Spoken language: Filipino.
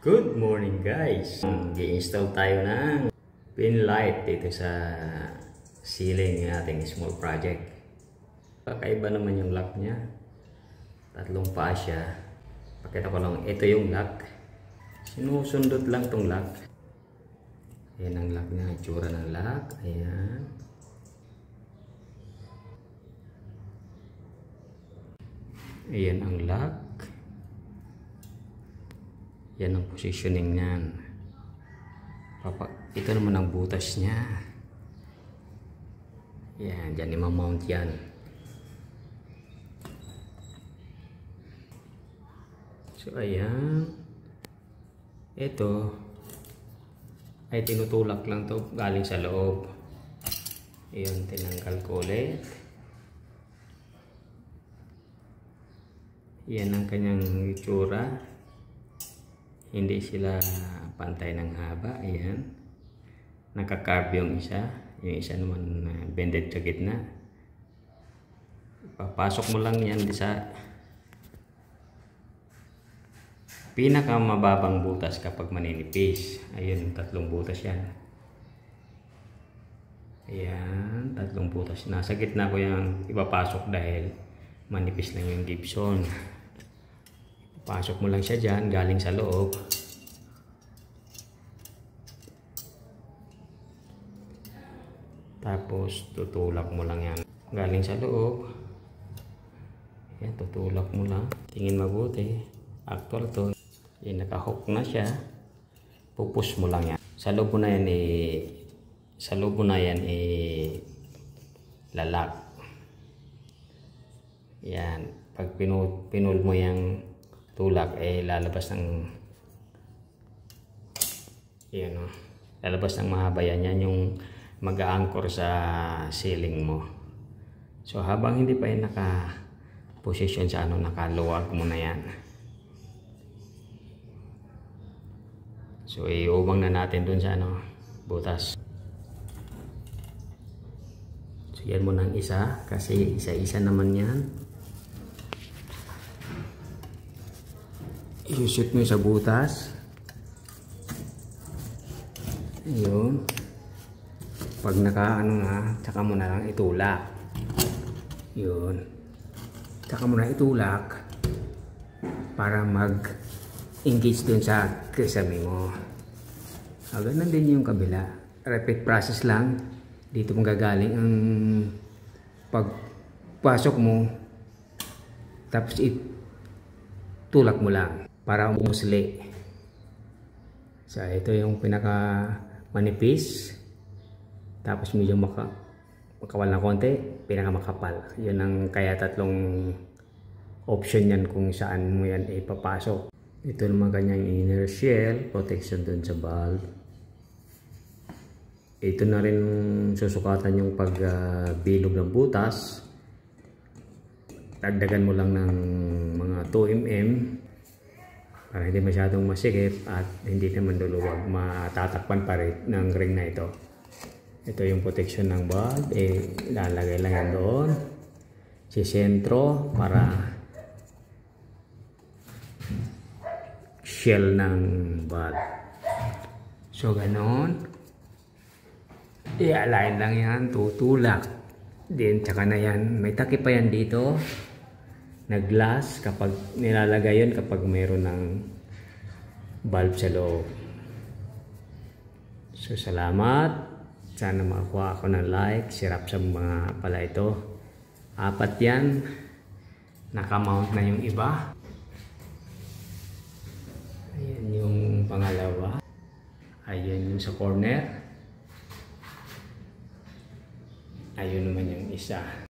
Good morning guys! Gi-install tayo ng pin light dito sa ceiling ng ating small project. Kakaiba naman yung lock niya. Tatlong paa siya. Pakita ko lang, ito yung lock. Sinusundot lang tong lock. Ayan ang lock niya, itsura ng lock. Ayan. Ayan ang lock. Yan ang positioning niyan. Ito naman ang butas niya. Yan, dyan i-mount yan. So ayan. Ito ay tinutulak lang to galing sa loob. Ayan, tinanggal ko ulit. Yan ang kanyang itsura. Hindi sila pantay ng haba. Ayan. Nakakarve yung isa. Yung isa naman bended sa gitna. Papasok mo lang yan sa pinakamababang butas kapag maninipis. Ayun, tatlong butas yan. Ayan, tatlong butas. Nasa gitna ko yung ipapasok dahil manipis lang yung Gibson. Pasok mo lang siya dyan, galing sa loob. Tapos tutulak mo lang yan. Galing sa loob. Yan, tutulak mo lang. Tingin mabuti. Actual to. Yan, nakahook na siya. Pupush mo lang yan. Sa loob mo na yan lalak. Yan. Pag pinul mo yung tulak lalabas ng lalabas ng mahaba yan yung mag-a-anchor sa ceiling mo. So habang hindi pa yan naka-position sa nakaluwag mo na yan. So iubang na natin dun sa butas. So yan mo ng isa kasi isa-isa naman yan. I-shoot mo sa butas. Ayun. Pag tsaka mo na lang itulak. Yun. Tsaka mo na itulak para mag-engage dun sa kisame mo. Ganun din yung kabila. Repeat process lang. Dito mong gagaling ang pagpasok mo. Tapos tulak mo lang para umusli. So ito yung pinaka manipis, tapos medyo makawal na konti, pinaka makapal. Yun ang kaya tatlong option yan kung saan mo yan ipapasok. Ito naman kanyang inner shell, protection dun sa valve. Ito na rin susukatan yung pagbilog ng butas. Dagdagan mo lang ng mga 2 mm para hindi masyadong masikip at hindi naman luluwag, matatakpan pa rin ng ring na ito. Ito yung protection ng valve, lalagay lang yan doon si sentro para shell ng valve. So ganon, i-align lang yan, tutulak din, tsaka na yan, may takip pa yan dito na glass kapag nilalagay yun kapag mayroon ng valve sa loob. So salamat, sana makakuha ako ng like, sirap sa mga pala ito. 4 yan, nakamount na yung iba. Ayan yung pangalawa, ayan yung sa corner, ayun naman yung isa.